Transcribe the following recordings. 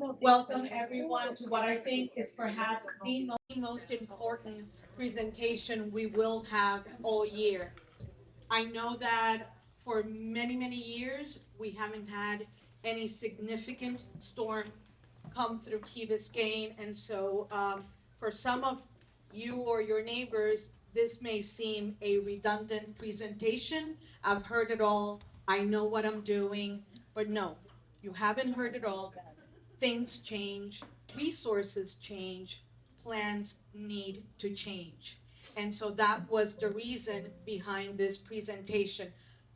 Welcome everyone to what I think is perhaps the most important presentation we will have all year. I know that for many, many years, we haven't had any significant storm come through Key Biscayne. And so for some of you or your neighbors, this may seem a redundant presentation. I've heard it all. I know what I'm doing, but no, you haven't heard it all. Things change, resources change, plans need to change. And so that was the reason behind this presentation.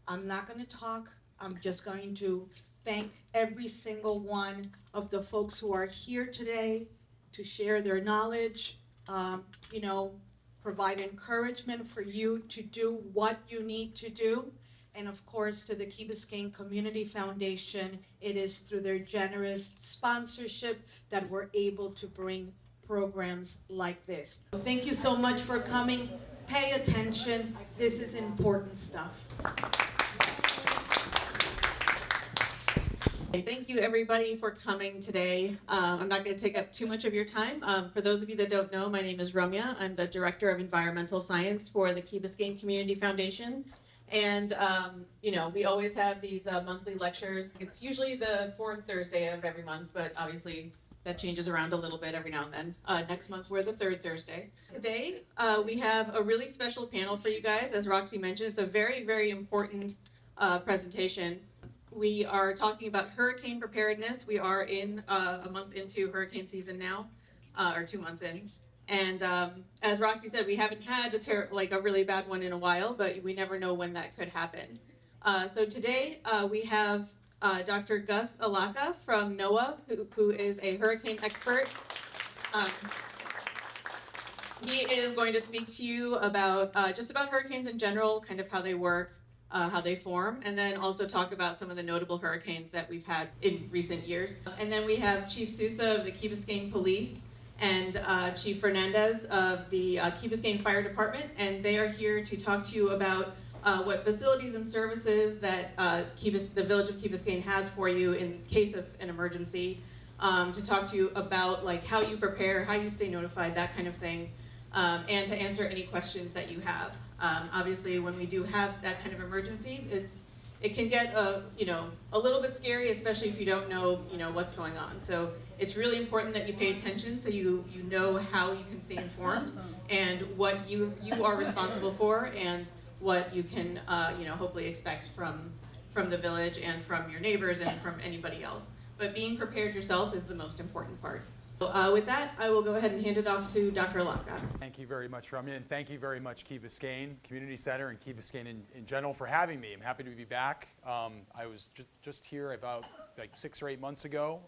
I'm not going to talk, I'm just going to thank every single one of the folks who are here today to share their knowledge, um, you know, provide encouragement for you to do what you need to do. And of course, to the Key Biscayne Community Foundation, it is through their generous sponsorship that we're able to bring programs like this. Thank you so much for coming. Pay attention. This is important stuff. Thank you everybody for coming today. I'm not going to take up too much of your time. For those of you that don't know, my name is Ramya. I'm the Director of Environmental Science for the Key Biscayne Community Foundation. And you know, we always have these monthly lectures. It's usually the fourth Thursday of every month, but obviously that changes around a little bit every now and then. Next month, we're the third Thursday. Today, we have a really special panel for you guys. As Roxy mentioned, it's a very, very important presentation. We are talking about hurricane preparedness. We are in a month into hurricane season now, or 2 months in. And as Roxy said, we haven't had a really bad one in a while, but we never know when that could happen. So today we have Dr. Gus Alaka from NOAA, who is a hurricane expert. He is going to speak to you about just about hurricanes in general, kind of how they work, how they form, and then also talk about some of the notable hurricanes that we've had in recent years. And then we have Chief Sousa of the Key Biscayne Police and Chief Fernandez of the Key Biscayne Fire Department, and they are here to talk to you about what facilities and services that the Village of Key Biscayne has for you in case of an emergency, to talk to you about like how you prepare, how you stay notified, that kind of thing, and to answer any questions that you have. Obviously, when we do have that kind of emergency, it can get a little bit scary, especially if you don't know what's going on. So it's really important that you pay attention so you know how you can stay informed and what you are responsible for and what you can hopefully expect from the village and from your neighbors and from anybody else. But being prepared yourself is the most important part. So, with that, I will go ahead and hand it off to Dr. Alaka. Thank you very much, Ramya, and thank you very much, Key Biscayne Community Center and Key Biscayne in general for having me. I'm happy to be back. I was just here about like 6 or 8 months ago,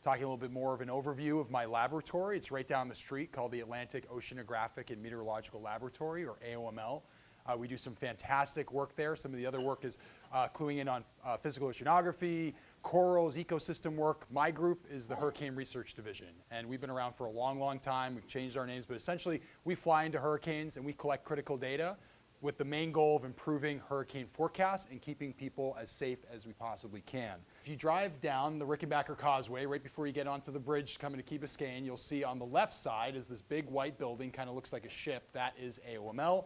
talking a little bit more of an overview of my laboratory. It's right down the street, called the Atlantic Oceanographic and Meteorological Laboratory, or AOML. We do some fantastic work there. Some of the other work is cluing in on physical oceanography, corals, ecosystem work. My group is the Hurricane Research Division, and we've been around for a long, long time. We've changed our names, but essentially we fly into hurricanes and we collect critical data with the main goal of improving hurricane forecasts and keeping people as safe as we possibly can. If you drive down the Rickenbacker Causeway, right before you get onto the bridge coming to Key Biscayne, you'll see on the left side is this big white building, kind of looks like a ship. That is AOML.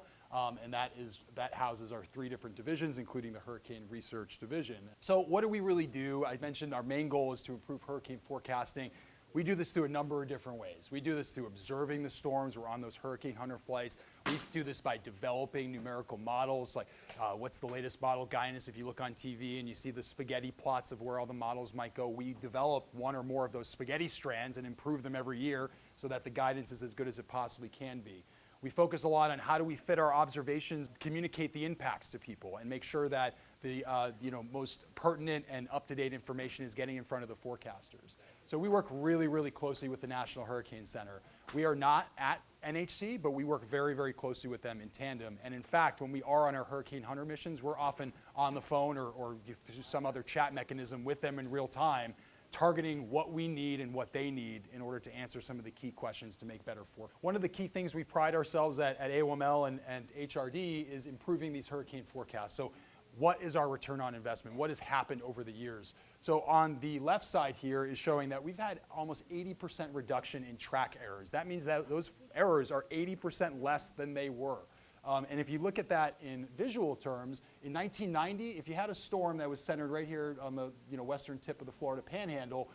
And that houses our 3 different divisions, including the Hurricane Research Division. So what do we really do? I mentioned our main goal is to improve hurricane forecasting. We do this through a number of different ways. We do this through observing the storms. We're on those hurricane hunter flights. We do this by developing numerical models, like what's the latest model guidance. If you look on TV and you see the spaghetti plots of where all the models might go, we develop 1 or more of those spaghetti strands and improve them every year so that the guidance is as good as it possibly can be. We focus a lot on how do we fit our observations, communicate the impacts to people, and make sure that the most pertinent and up-to-date information is getting in front of the forecasters. So we work really, really closely with the National Hurricane Center. We are not at NHC, but we work very, very closely with them in tandem. And in fact, when we are on our hurricane hunter missions, we're often on the phone or through some other chat mechanism with them in real time, targeting what we need and what they need in order to answer some of the key questions to make better forecasts. One of the key things we pride ourselves at AOML and HRD is improving these hurricane forecasts. So what is our return on investment? What has happened over the years? So on the left side here is showing that we've had almost 80% reduction in track errors. That means that those errors are 80% less than they were. And if you look at that in visual terms, in 1990, if you had a storm that was centered right here on the western tip of the Florida Panhandle,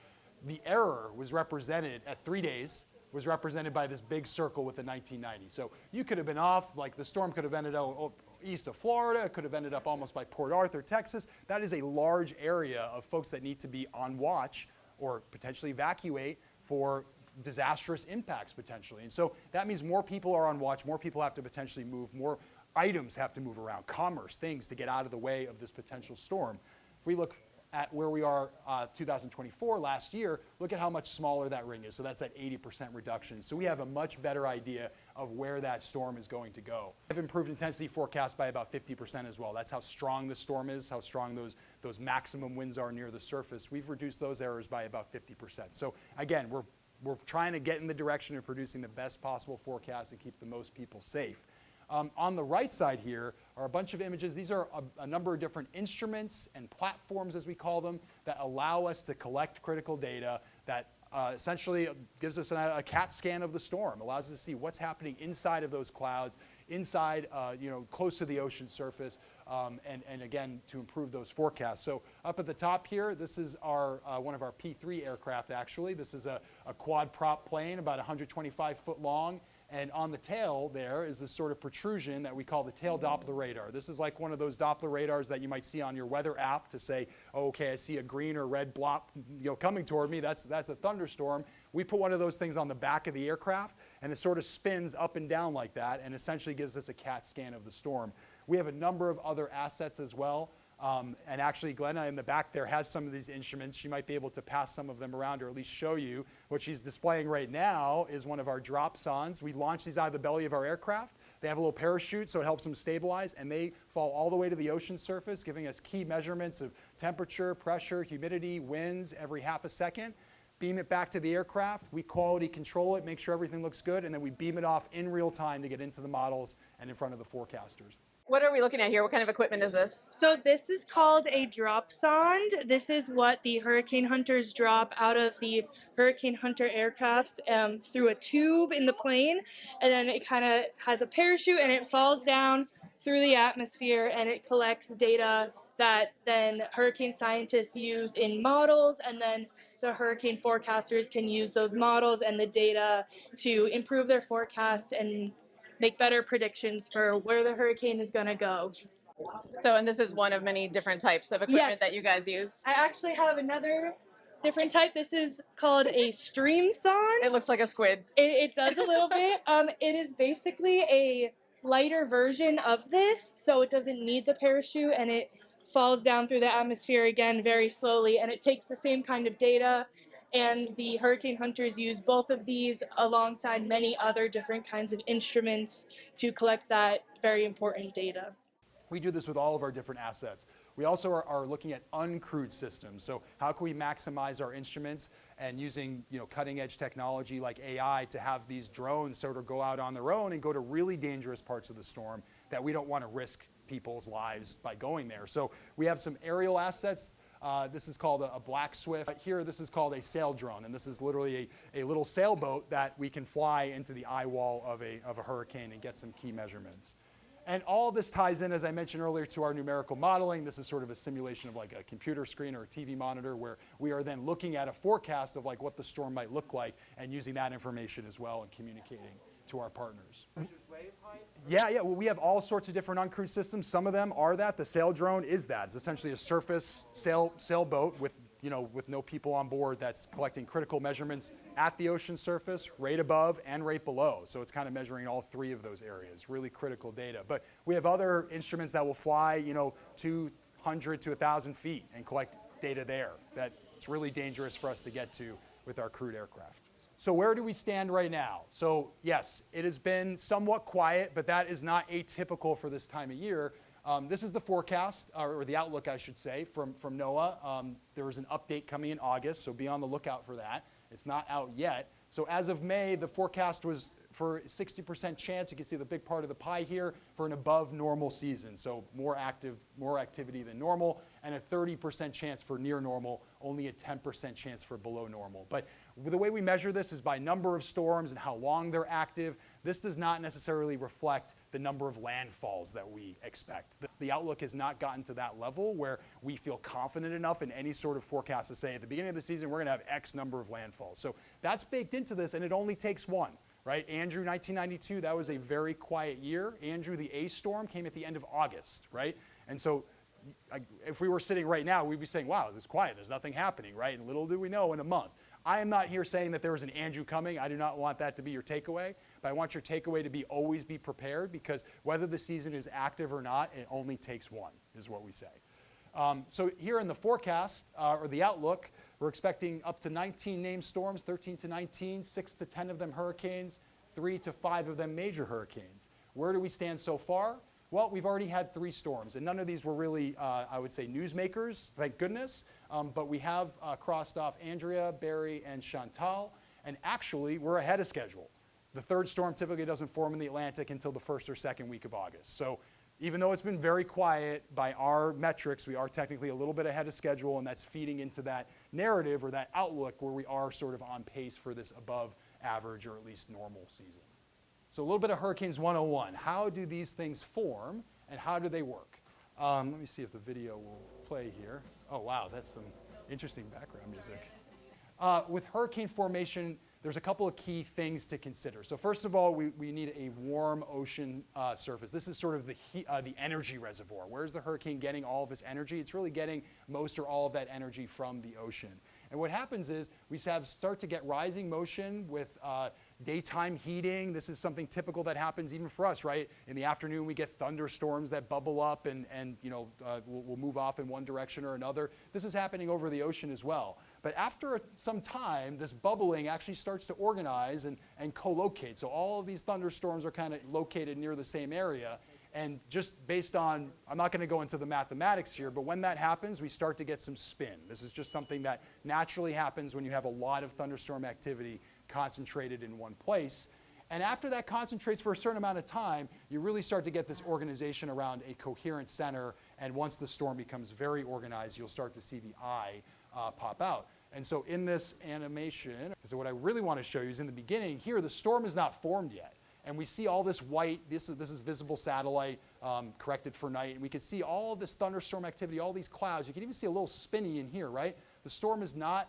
the error was represented at 3 days, was represented by this big circle with the 1990. So you could have been off, like the storm could have ended up east of Florida, it could have ended up almost by Port Arthur, Texas. That is a large area of folks that need to be on watch or potentially evacuate for disastrous impacts potentially. And so that means more people are on watch, more people have to potentially move, more items have to move around, commerce, things to get out of the way of this potential storm. If we look at where we are 2024 last year, look at how much smaller that ring is. So that's that 80% reduction. So we have a much better idea of where that storm is going to go. I've improved intensity forecast by about 50% as well. That's how strong the storm is, how strong those maximum winds are near the surface. We've reduced those errors by about 50%. So again, we're trying to get in the direction of producing the best possible forecast and keep the most people safe. On the right side here are a bunch of images. These are a number of different instruments and platforms, as we call them, that allow us to collect critical data that essentially gives us a CAT scan of the storm, allows us to see what's happening inside of those clouds, inside, close to the ocean surface, and again, to improve those forecasts. So up at the top here, this is our one of our P3 aircraft, actually. This is a quad prop plane, about 125 foot long. And on the tail there is this sort of protrusion that we call the tail Doppler radar. This is like one of those Doppler radars that you might see on your weather app to say, oh, okay, I see a green or red blop coming toward me. That's a thunderstorm. We put one of those things on the back of the aircraft, and it sort of spins up and down like that and essentially gives us a CAT scan of the storm. We have a number of other assets as well. And actually, Glenna in the back there has some of these instruments. She might be able to pass some of them around or at least show you. What she's displaying right now is one of our dropsondes. We launch these out of the belly of our aircraft. They have a little parachute, so it helps them stabilize, and they fall all the way to the ocean surface, giving us key measurements of temperature, pressure, humidity, winds every half a second. Beam it back to the aircraft. We quality control it, make sure everything looks good, and then we beam it off in real time to get into the models and in front of the forecasters. What are we looking at here? What kind of equipment is this? So this is called a drop sonde. This is what the hurricane hunters drop out of the hurricane hunter aircrafts through a tube in the plane, and then it kind of has a parachute and it falls down through the atmosphere and it collects data that then hurricane scientists use in models, and then the hurricane forecasters can use those models and the data to improve their forecasts and make better predictions for where the hurricane is going to go. So, and this is one of many different types of equipment Yes. that you guys use. I actually have another different type. This is called a stream sonde. It looks like a squid. It does a little bit. It is basically a lighter version of this, so it doesn't need the parachute, and it falls down through the atmosphere again very slowly, and it takes the same kind of data. And the hurricane hunters use both of these alongside many other different kinds of instruments to collect that very important data. We do this with all of our different assets. We also are looking at uncrewed systems. So how can we maximize our instruments and using cutting edge technology like AI to have these drones sort of go out on their own and go to really dangerous parts of the storm that we don't want to risk people's lives by going there. So we have some aerial assets. This is called a Black Swift. Here, this is called a sail drone, and this is literally a little sailboat that we can fly into the eye wall of a hurricane and get some key measurements. And all this ties in, as I mentioned earlier, to our numerical modeling. This is sort of a simulation of like a computer screen or a TV monitor where we are then looking at a forecast of like what the storm might look like and using that information as well and communicating to our partners. Yeah, well, we have all sorts of different uncrewed systems. Some of them are that. The sail drone is that. It's essentially a surface sailboat with no people on board that's collecting critical measurements at the ocean surface, right above and right below. So it's kind of measuring all three of those areas, really critical data. But we have other instruments that will fly, 200 to 1,000 feet and collect data there. That it's really dangerous for us to get to with our crewed aircraft. So where do we stand right now? So yes, it has been somewhat quiet, but that is not atypical for this time of year. This is the forecast, or the outlook, I should say, from NOAA. There was an update coming in August, so be on the lookout for that. It's not out yet. So as of May, the forecast was for 60% chance, you can see the big part of the pie here, for an above normal season. So more activity than normal, and a 30% chance for near normal, only a 10% chance for below normal. But the way we measure this is by number of storms and how long they're active. This does not necessarily reflect the number of landfalls that we expect. The outlook has not gotten to that level where we feel confident enough in any sort of forecast to say at the beginning of the season we're going to have X number of landfalls. So that's baked into this, and it only takes one, right? Andrew, 1992, that was a very quiet year. Andrew, the A storm, came at the end of August, right? And so if we were sitting right now, we'd be saying, wow, it's quiet, there's nothing happening, right? And little do we know, in a month. I am not here saying that there is an Andrew coming. I do not want that to be your takeaway, but I want your takeaway to be always be prepared, because whether the season is active or not, it only takes one, is what we say. So here in the forecast, or the outlook, we're expecting up to 19 named storms, 13 to 19, 6 to 10 of them hurricanes, 3 to 5 of them major hurricanes. Where do we stand so far? Well, we've already had 3 storms, and none of these were really, I would say, newsmakers, thank goodness. But we have crossed off Andrea, Barry, and Chantal, and actually, we're ahead of schedule. The 3rd storm typically doesn't form in the Atlantic until the 1st or 2nd week of August. So even though it's been very quiet by our metrics, we are technically a little bit ahead of schedule, and that's feeding into that narrative or that outlook where we are sort of on pace for this above average or at least normal season. So a little bit of Hurricanes 101. How do these things form, and how do they work? Let me see if the video will play here. Oh, wow, that's some interesting background music. With hurricane formation, there's a couple of key things to consider. So first of all, we need a warm ocean surface. This is sort of the energy reservoir. Where's the hurricane getting all of its energy? It's really getting most or all of that energy from the ocean. And what happens is we start to get rising motion with daytime heating. This is something typical that happens even for us, right? In the afternoon, we get thunderstorms that bubble up and we'll move off in one direction or another. This is happening over the ocean as well. But after some time, this bubbling actually starts to organize and co-locate. So all of these thunderstorms are kind of located near the same area. And just based on, I'm not going to go into the mathematics here, but when that happens, we start to get some spin. This is just something that naturally happens when you have a lot of thunderstorm activity concentrated in one place. And after that concentrates for a certain amount of time, you really start to get this organization around a coherent center. And once the storm becomes very organized, you'll start to see the eye pop out. And so in this animation, so what I really want to show you is in the beginning here, the storm is not formed yet. And we see all this white, this is visible satellite corrected for night. And we can see all this thunderstorm activity, all these clouds. You can even see a little spinny in here, right? The storm is not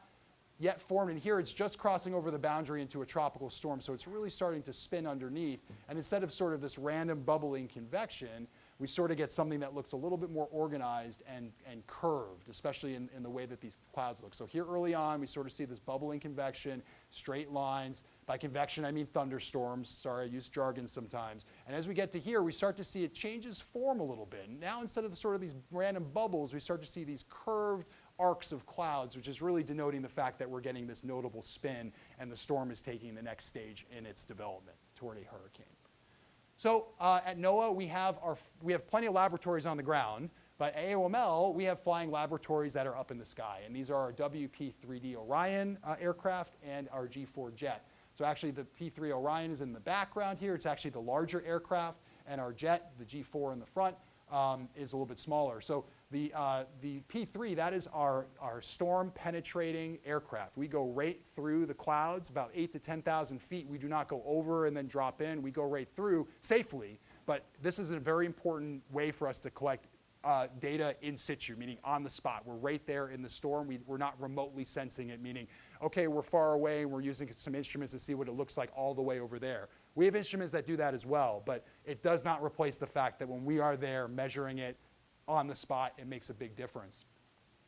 yet formed in here. It's just crossing over the boundary into a tropical storm. So it's really starting to spin underneath. And instead of sort of this random bubbling convection, we sort of get something that looks a little bit more organized and curved, especially in the way that these clouds look. So here early on, we sort of see this bubbling convection, straight lines. By convection, I mean thunderstorms. Sorry, I use jargon sometimes. And as we get to here, we start to see it changes form a little bit. Now, instead of sort of these random bubbles, we start to see these curved arcs of clouds, which is really denoting the fact that we're getting this notable spin, and the storm is taking the next stage in its development toward a hurricane. So at NOAA, we have plenty of laboratories on the ground, but at AOML, we have flying laboratories that are up in the sky. And these are our WP-3D Orion aircraft and our G4 jet. So actually, the P-3 Orion is in the background here. It's actually the larger aircraft, and our jet, the G4 in the front, is a little bit smaller. So the P-3, that is our storm penetrating aircraft. We go right through the clouds, about 8,000 to 10,000 feet. We do not go over and then drop in. We go right through safely. But this is a very important way for us to collect data in situ, meaning on the spot. We're right there in the storm. We're not remotely sensing it, meaning, okay, we're far away and we're using some instruments to see what it looks like all the way over there. We have instruments that do that as well, but it does not replace the fact that when we are there measuring it on the spot, it makes a big difference.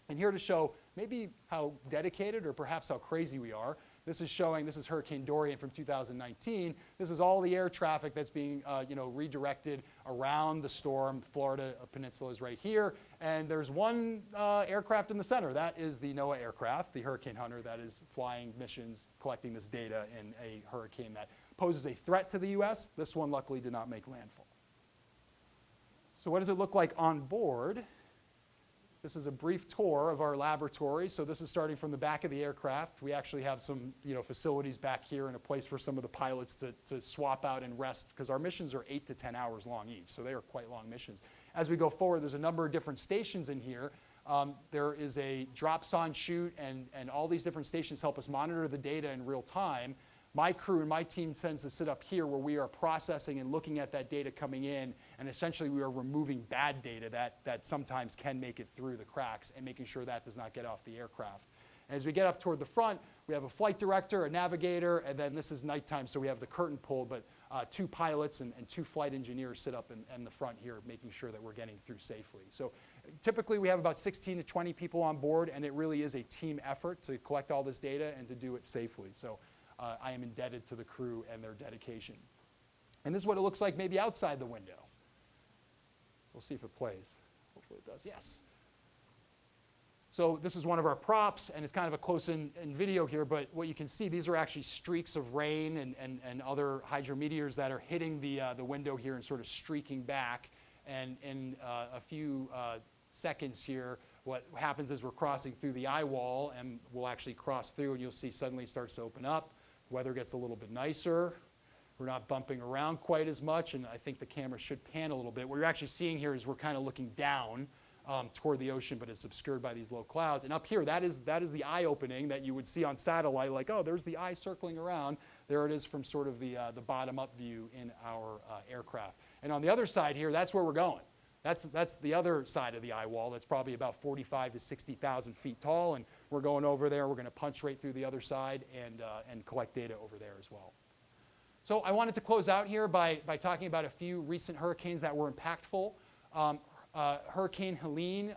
And here to show maybe how dedicated or perhaps how crazy we are, this is Hurricane Dorian from 2019. This is all the air traffic that's being redirected around the storm. Florida Peninsula is right here. And there's one aircraft in the center. That is the NOAA aircraft, the Hurricane Hunter, that is flying missions, collecting this data in a hurricane that poses a threat to the US. This one luckily did not make landfall. So what does it look like on board? This is a brief tour of our laboratory. So this is starting from the back of the aircraft. We actually have some facilities back here and a place for some of the pilots to swap out and rest, because our missions are 8 to 10 hours long each, so they are quite long missions. As we go forward, there's a number of different stations in here. There is a drop-on chute, and all these different stations help us monitor the data in real time. My crew and my team tends to sit up here where we are processing and looking at that data coming in, and essentially we are removing bad data that sometimes can make it through the cracks and making sure that does not get off the aircraft. And as we get up toward the front, we have a flight director, a navigator, and then this is nighttime, so we have the curtain pulled, but 2 pilots and 2 flight engineers sit up in the front here making sure that we're getting through safely. So typically we have about 16 to 20 people on board, and it really is a team effort to collect all this data and to do it safely. So I am indebted to the crew and their dedication. And this is what it looks like maybe outside the window. We'll see if it plays. Hopefully it does, yes. So this is one of our props, and it's kind of a close-in video here, but what you can see, these are actually streaks of rain and other hydrometeors that are hitting the window here and sort of streaking back. And in a few seconds here, what happens is we're crossing through the eye wall, and we'll actually cross through, and you'll see suddenly it starts to open up. Weather gets a little bit nicer. We're not bumping around quite as much, and I think the camera should pan a little bit. What you're actually seeing here is we're kind of looking down toward the ocean, but it's obscured by these low clouds. And up here, that is the eye opening that you would see on satellite, like, oh, there's the eye circling around. There it is from sort of the bottom-up view in our aircraft. And on the other side here, that's where we're going. That's the other side of the eye wall. That's probably about 45 to 60,000 feet tall, and we're going over there. We're going to punch right through the other side and collect data over there as well. So I wanted to close out here by talking about a few recent hurricanes that were impactful. Hurricane Helene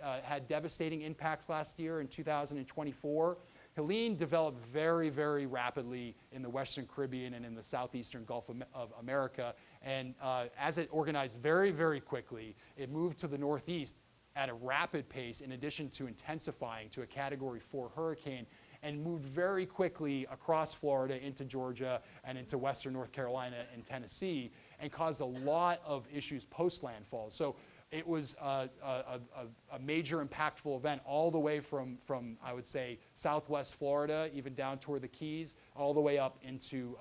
had devastating impacts last year in 2024. Helene developed very, very rapidly in the Western Caribbean and in the southeastern Gulf of America. And as it organized very, very quickly, it moved to the northeast at a rapid pace, in addition to intensifying to a Category 4 hurricane, and moved very quickly across Florida into Georgia and into western North Carolina and Tennessee, and caused a lot of issues post-landfall. So it was a major impactful event all the way from I would say, southwest Florida, even down toward the Keys, all the way up into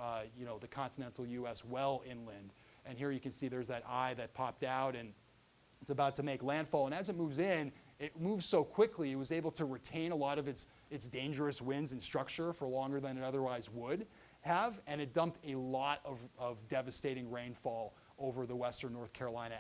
the continental U.S. well inland. And here you can see there's that eye that popped out, and it's about to make landfall. And as it moves in, it moves so quickly, it was able to retain a lot of its dangerous winds and structure for longer than it otherwise would have, and it dumped a lot of devastating rainfall over the western North Carolina,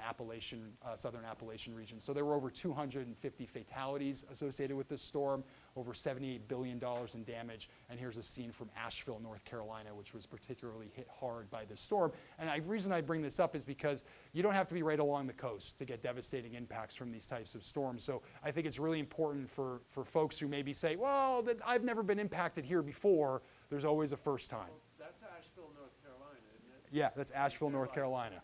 southern Appalachian region. So there were over 250 fatalities associated with this storm, over $78 billion in damage. And here's a scene from Asheville, North Carolina, which was particularly hit hard by this storm. And the reason I bring this up is because you don't have to be right along the coast to get devastating impacts from these types of storms. So I think it's really important for folks who maybe say, well, I've never been impacted here before. There's always a first time. That's Asheville, North Carolina, isn't it? Yeah, that's Asheville, North Carolina.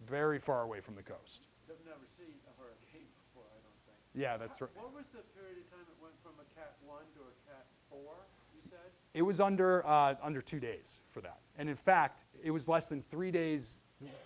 Very far away from the coast. I've never seen a hurricane before, I don't think. Yeah, that's right. What was the period of time it went from a Cat 1 to a Cat 4, you said? It was under 2 days for that. And in fact, it was less than 3 days.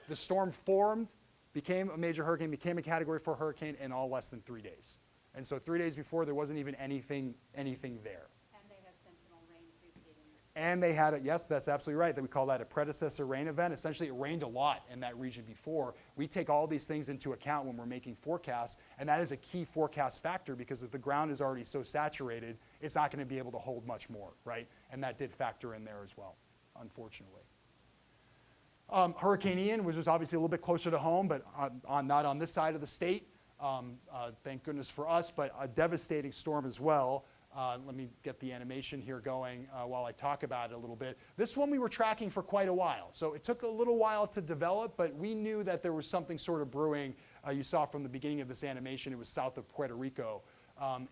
The storm formed, became a major hurricane, became a Category 4 hurricane in all less than 3 days. And so 3 days before, there wasn't even anything there. And they had sentinel rain preceding the storm. And they had yes, that's absolutely right, that we call that a predecessor rain event. Essentially, it rained a lot in that region before. We take all these things into account when we're making forecasts, and that is a key forecast factor, because if the ground is already so saturated, it's not going to be able to hold much more, right? And that did factor in there as well, unfortunately. Hurricane Ian, which was obviously a little bit closer to home, but not on this side of the state. Thank goodness for us, but a devastating storm as well. Let me get the animation here going while I talk about it a little bit. This one we were tracking for quite a while. So it took a little while to develop, but we knew that there was something sort of brewing. You saw from the beginning of this animation, it was south of Puerto Rico.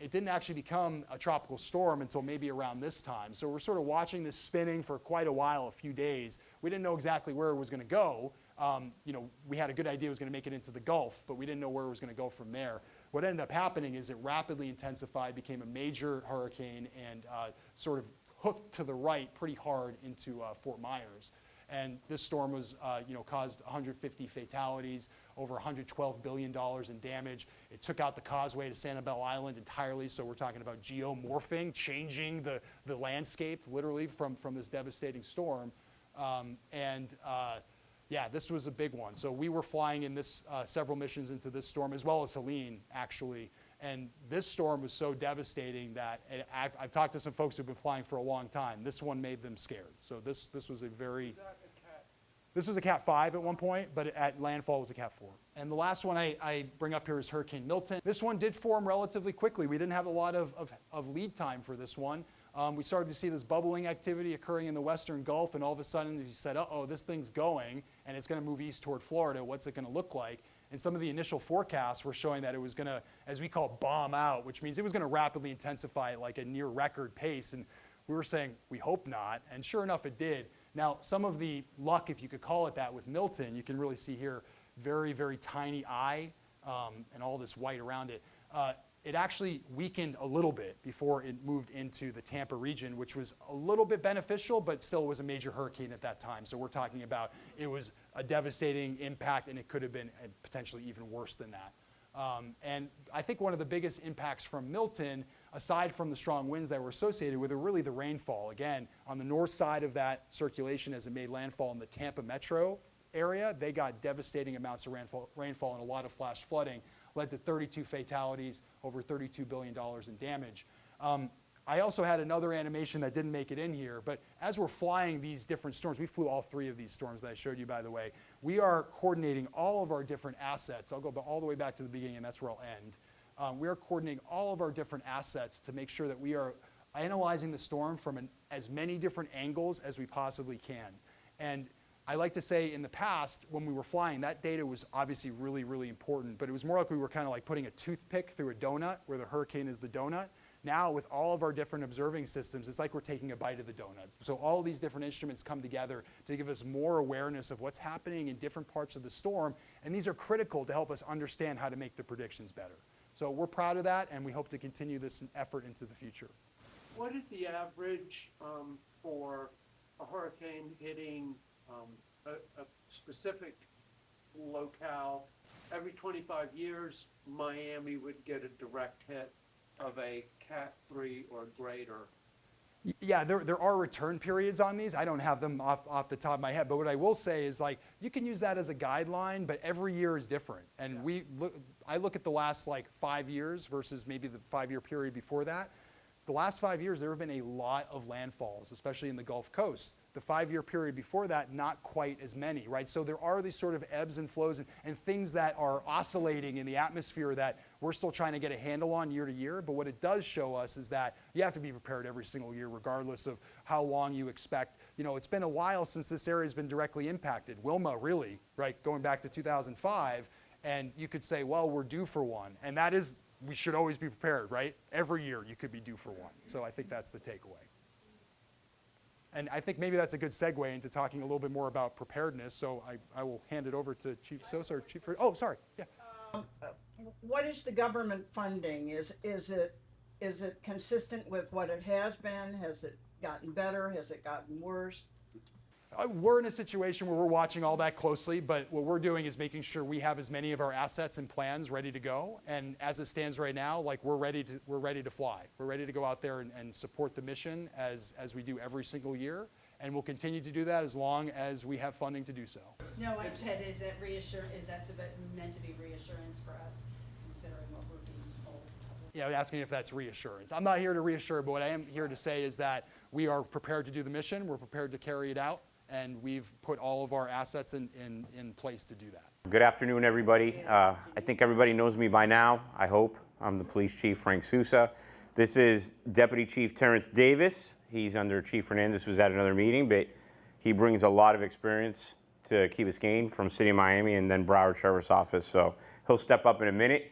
It didn't actually become a tropical storm until maybe around this time. So we're sort of watching this spinning for quite a while, a few days. We didn't know exactly where it was going to go. We had a good idea it was going to make it into the Gulf, but we didn't know where it was going to go from there. What ended up happening is it rapidly intensified, became a major hurricane, and sort of hooked to the right pretty hard into Fort Myers. And this storm was, caused 150 fatalities, over $112 billion in damage. It took out the causeway to Sanibel Island entirely, so we're talking about geomorphing, changing the landscape literally from this devastating storm. Yeah, this was a big one. So we were flying in this several missions into this storm, as well as Helene, actually. And this storm was so devastating that I've talked to some folks who've been flying for a long time. This one made them scared. So this was a very... This was a Cat 5 at one point, but at landfall it was a Cat 4. And the last one I bring up here is Hurricane Milton. This one did form relatively quickly. We didn't have a lot of lead time for this one. We started to see this bubbling activity occurring in the Western Gulf, and all of a sudden you said, uh-oh, this thing's going, and it's going to move east toward Florida. What's it going to look like? And some of the initial forecasts were showing that it was going to, as we call it, bomb out, which means it was going to rapidly intensify at like a near record pace. And we were saying, we hope not. And sure enough, it did. Now, some of the luck, if you could call it that, with Milton, you can really see here, very, very tiny eye and all this white around it. It actually weakened a little bit before it moved into the Tampa region, which was a little bit beneficial, but still was a major hurricane at that time. So we're talking about it was a devastating impact, and it could have been potentially even worse than that. And I think one of the biggest impacts from Milton, aside from the strong winds that were associated with it, really the rainfall. Again, on the north side of that circulation as it made landfall in the Tampa metro area, they got devastating amounts of rainfall and a lot of flash flooding, led to 32 fatalities, over $32 billion in damage. I also had another animation that didn't make it in here, but as we're flying these different storms, we flew all three of these storms that I showed you, by the way. We are coordinating all of our different assets. I'll go all the way back to the beginning, and that's where I'll end. We are coordinating all of our different assets to make sure that we are analyzing the storm from as many different angles as we possibly can. And I like to say in the past, when we were flying, that data was obviously really, really important, but it was more like we were kind of like putting a toothpick through a donut, where the hurricane is the donut. Now, with all of our different observing systems, it's like we're taking a bite of the donut. So all these different instruments come together to give us more awareness of what's happening in different parts of the storm, and these are critical to help us understand how to make the predictions better. So we're proud of that, and we hope to continue this effort into the future. What is the average for a hurricane hitting a specific locale? Every 25 years, Miami would get a direct hit of a Cat 3 or greater. Yeah, there are return periods on these. I don't have them off the top of my head, but what I will say is, like, you can use that as a guideline, but every year is different. And I look at the last 5 years versus maybe the 5-year period before that. The last 5 years, there have been a lot of landfalls, especially in the Gulf Coast. The 5-year period before that, not quite as many, right? So there are these sort of ebbs and flows and things that are oscillating in the atmosphere that we're still trying to get a handle on year to year. But what it does show us is that you have to be prepared every single year, regardless of how long you expect. You know, it's been a while since this area has been directly impacted. Wilma, really, right, going back to 2005. And you could say, well, we're due for one. And that is, we should always be prepared, right? Every year you could be due for one. So I think that's the takeaway. And I think maybe that's a good segue into talking a little bit more about preparedness. So I will hand it over to Chief Sousa or Chief. Oh, sorry. Yeah. What is the government funding? Is it consistent with what it has been? Has it gotten better? Has it gotten worse? We're in a situation where we're watching all that closely, but what we're doing is making sure we have as many of our assets and plans ready to go. And as it stands right now, we're ready to fly. We're ready to go out there and support the mission as we do every single year. And we'll continue to do that as long as we have funding to do so. No, I said, is that that's meant to be reassurance for us, considering what we're being told? Yeah, asking if that's reassurance. I'm not here to reassure, but what I am here to say is that we are prepared to do the mission. We're prepared to carry it out. And we've put all of our assets in place to do that. Good afternoon, everybody. I think everybody knows me by now, I hope. I'm the Police Chief, Frank Sousa. This is Deputy Chief Terrence Davis. He's under Chief Readiness, who's at another meeting, but he brings a lot of experience to Key Biscayne from City of Miami and then Broward Sheriff's Office, so he'll step up in a minute.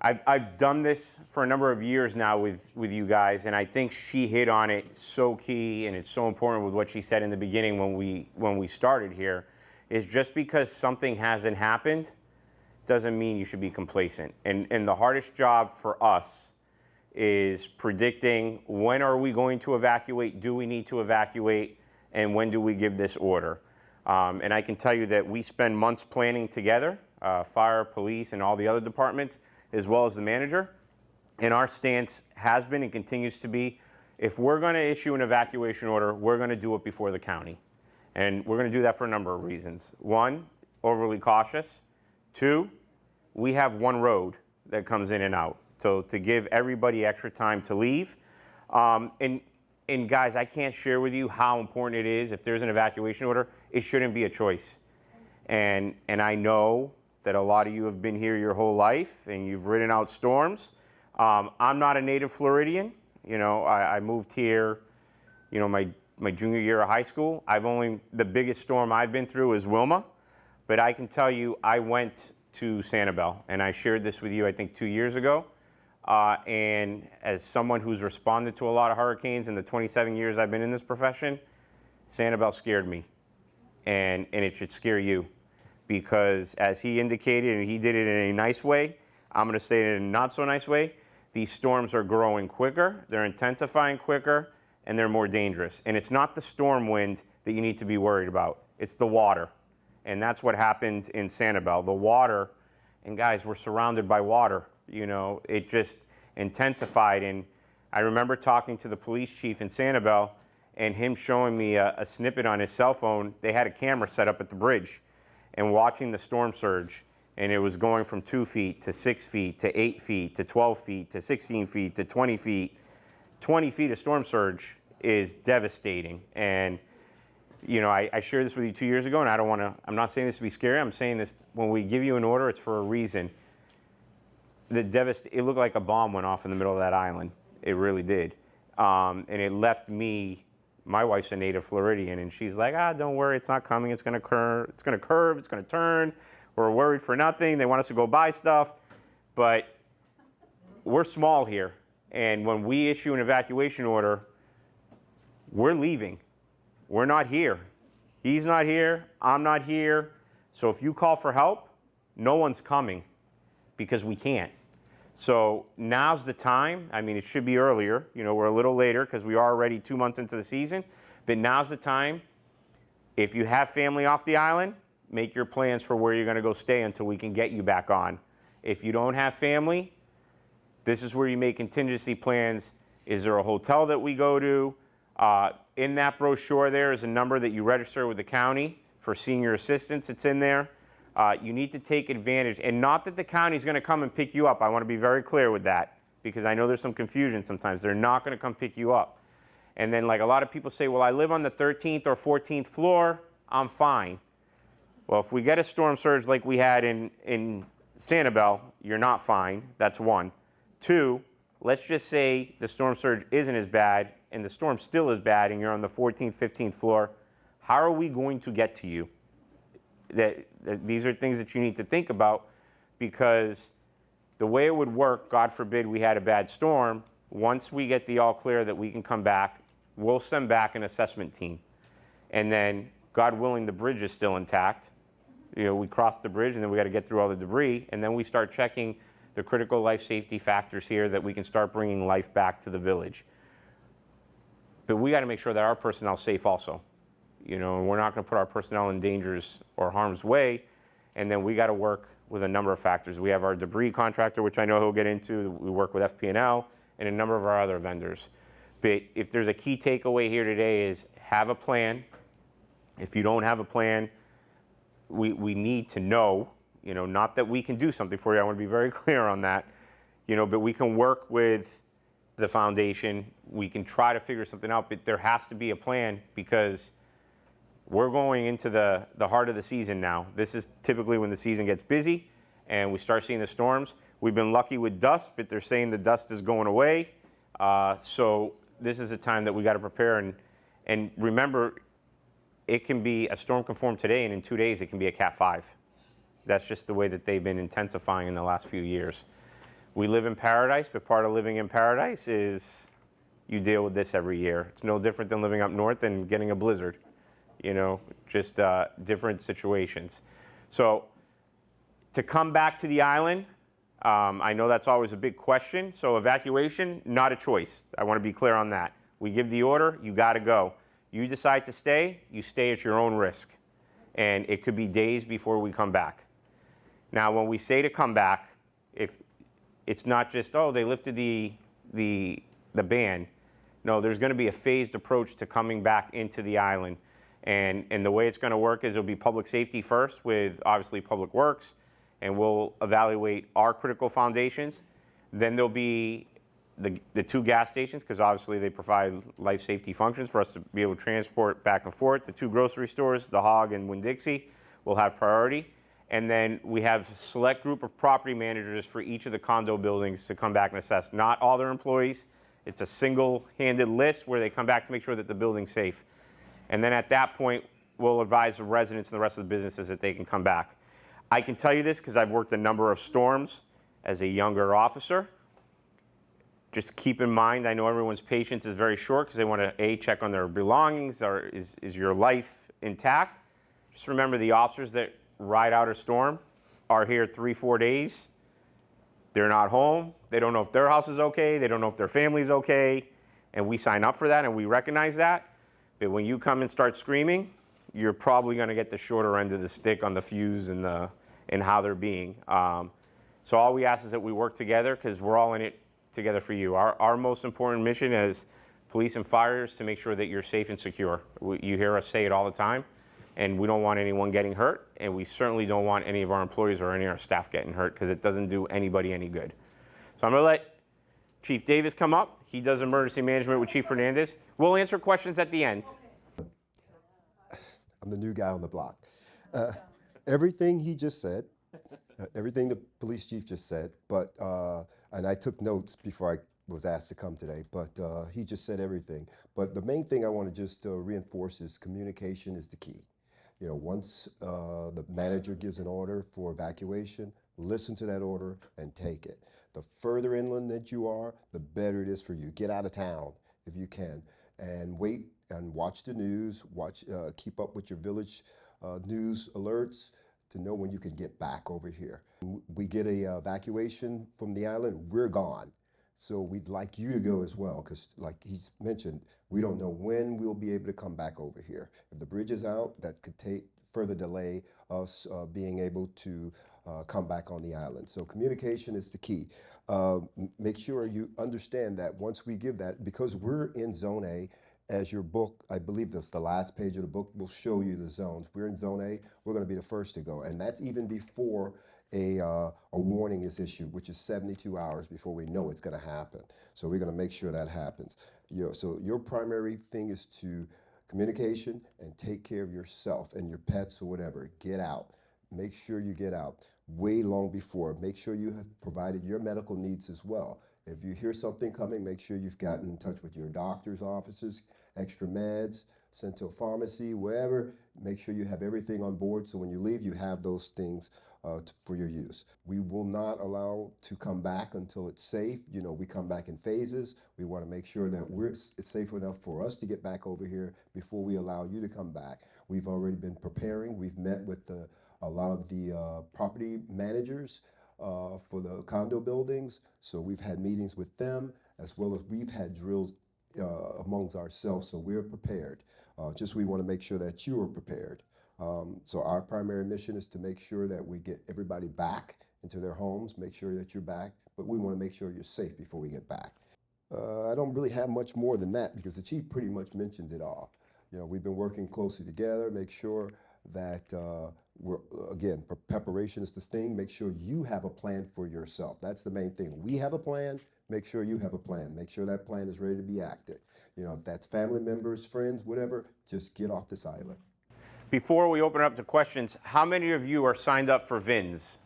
I've done this for a number of years now with you guys, and I think she hit on it so key, and it's so important with what she said in the beginning when we started here, is just because something hasn't happened doesn't mean you should be complacent. And the hardest job for us is predicting when are we going to evacuate, do we need to evacuate, and when do we give this order. And I can tell you that we spend months planning together, fire, police, and all the other departments, as well as the manager. And our stance has been and continues to be, if we're going to issue an evacuation order, we're going to do it before the county. And we're going to do that for a number of reasons. One, overly cautious. Two, we have one road that comes in and out. So to give everybody extra time to leave. And guys, I can't share with you how important it is. If there's an evacuation order, it shouldn't be a choice. And I know that a lot of you have been here your whole life and you've ridden out storms. I'm not a native Floridian. You know, I moved here, you know, my junior year of high school. The biggest storm I've been through is Wilma. But I can tell you, I went to Sanibel, and I shared this with you, I think, 2 years ago. And as someone who's responded to a lot of hurricanes in the 27 years I've been in this profession, Sanibel scared me. And it should scare you. Because as he indicated, and he did it in a nice way, I'm going to say it in a not so nice way, these storms are growing quicker, they're intensifying quicker, and they're more dangerous. And it's not the storm wind that you need to be worried about, it's the water. And that's what happened in Sanibel. The water, and guys, we're surrounded by water. You know, it just intensified. And I remember talking to the police chief in Sanibel and him showing me a snippet on his cell phone. They had a camera set up at the bridge and watching the storm surge. And it was going from 2 feet to 6 feet to 8 feet to 12 feet to 16 feet to 20 feet. 20 feet of storm surge is devastating. And you know, I shared this with you 2 years ago, and I'm not saying this to be scary. I'm saying this, when we give you an order, it's for a reason. It looked like a bomb went off in the middle of that island. It really did. And it left me, my wife's a native Floridian, and she's like, don't worry, it's not coming. It's going to curve, it's going to turn. We're worried for nothing. They want us to go buy stuff. But we're small here. And when we issue an evacuation order, we're leaving. We're not here. He's not here. I'm not here. So if you call for help, no one's coming because we can't. So now's the time. I mean, it should be earlier. You know, we're a little later because we are already 2 months into the season. But now's the time. If you have family off the island, make your plans for where you're going to go stay until we can get you back on. If you don't have family, this is where you make contingency plans. Is there a hotel that we go to? In that brochure there is a number that you register with the county for senior assistance. It's in there. You need to take advantage. And not that the county is going to come and pick you up. I want to be very clear with that because I know there's some confusion sometimes. They're not going to come pick you up. And then like a lot of people say, well, I live on the 13th or 14th floor. I'm fine. Well, if we get a storm surge like we had in Sanibel, you're not fine. That's one. Two, let's just say the storm surge isn't as bad and the storm still is bad and you're on the 14th, 15th floor. How are we going to get to you? These are things that you need to think about because the way it would work, God forbid we had a bad storm, once we get the all clear that we can come back, we'll send back an assessment team. And then, God willing, the bridge is still intact. You know, we cross the bridge and then we got to get through all the debris and then we start checking the critical life safety factors here that we can start bringing life back to the village. But we got to make sure that our personnel is safe also. You know, and we're not going to put our personnel in dangers or harm's way. And then we got to work with a number of factors. We have our debris contractor, which I know he'll get into. We work with FP&L and a number of our other vendors. But if there's a key takeaway here today is have a plan. If you don't have a plan, we need to know, you know, not that we can do something for you. I want to be very clear on that, you know, but we can work with the foundation. We can try to figure something out, but there has to be a plan because we're going into the heart of the season now. This is typically when the season gets busy and we start seeing the storms. We've been lucky with dust, but they're saying the dust is going away. So this is a time that we got to prepare and remember, it can be a storm can form today and in 2 days it can be a Cat 5. That's just the way that they've been intensifying in the last few years. We live in paradise, but part of living in paradise is you deal with this every year. It's no different than living up north and getting a blizzard, you know, just different situations. So to come back to the island, I know that's always a big question. So evacuation, not a choice. I want to be clear on that. We give the order, you got to go. You decide to stay, you stay at your own risk. And it could be days before we come back. Now, when we say to come back, if it's not just, oh, they lifted the ban. No, there's going to be a phased approach to coming back into the island. And the way it's going to work is it'll be public safety first with obviously public works, and we'll evaluate our critical foundations. Then there'll be the 2 gas stations, because obviously they provide life safety functions for us to be able to transport back and forth. The 2 grocery stores, the Hog and Winn-Dixie, will have priority. And then we have a select group of property managers for each of the condo buildings to come back and assess. Not all their employees. It's a single-handed list where they come back to make sure that the building's safe. And then at that point, we'll advise the residents and the rest of the businesses that they can come back. I can tell you this because I've worked a number of storms as a younger officer. Just keep in mind, I know everyone's patience is very short because they want to, A, check on their belongings, or is your life intact? Just remember, the officers that ride out a storm are here 3-4 days. They're not home. They don't know if their house is okay. They don't know if their family's okay. And we sign up for that and we recognize that. But when you come and start screaming, you're probably going to get the shorter end of the stick on the fuse and how they're being. So all we ask is that we work together, because we're all in it together for you. Our most important mission as police and fire is to make sure that you're safe and secure. You hear us say it all the time, and we don't want anyone getting hurt, and we certainly don't want any of our employees or any of our staff getting hurt, because it doesn't do anybody any good. So I'm going to let Chief Davis come up. He does emergency management with Chief Hernandez. We'll answer questions at the end. I'm the new guy on the block. Everything he just said, everything the police chief just said, but and I took notes before I was asked to come today, but he just said everything. But the main thing I want to just reinforce is communication is the key. You know, once the manager gives an order for evacuation, listen to that order and take it. The further inland that you are, the better it is for you. Get out of town if you can, and wait and watch the news. Keep up with your village news alerts to know when you can get back over here. We get a evacuation from the island, we're gone. So we'd like you to go as well, because like he's mentioned, we don't know when we'll be able to come back over here. If the bridge is out, that could further delay us being able to come back on the island. So communication is the key. Make sure you understand that once we give that, because we're in Zone A, as your book, I believe that's the last page of the book, will show you the zones. We're in Zone A, we're going to be the first to go. And that's even before a warning is issued, which is 72 hours before we know it's going to happen. So we're going to make sure that happens. So your primary thing is to communication and take care of yourself and your pets or whatever. Get out. Make sure you get out way long before. Make sure you have provided your medical needs as well. If you hear something coming, make sure you've gotten in touch with your doctor's offices, extra meds, Central Pharmacy, wherever. Make sure you have everything on board so when you leave, you have those things for your use. We will not allow to come back until it's safe. You know, we come back in phases. We want to make sure that it's safe enough for us to get back over here before we allow you to come back. We've already been preparing. We've met with a lot of the property managers for the condo buildings. So we've had meetings with them, as well as we've had drills amongst ourselves, so we're prepared. We want to make sure that you are prepared. So our primary mission is to make sure that we get everybody back into their homes, make sure that you're back, but we want to make sure you're safe before we get back. I don't really have much more than that because the chief pretty much mentioned it all. You know, we've been working closely together, make sure that preparation is the thing. Make sure you have a plan for yourself. That's the main thing. We have a plan. Make sure you have a plan. Make sure that plan is ready to be acted. You know, if that's family members, friends, whatever, just get off this island. Before we open up to questions, how many of you are signed up for VINs?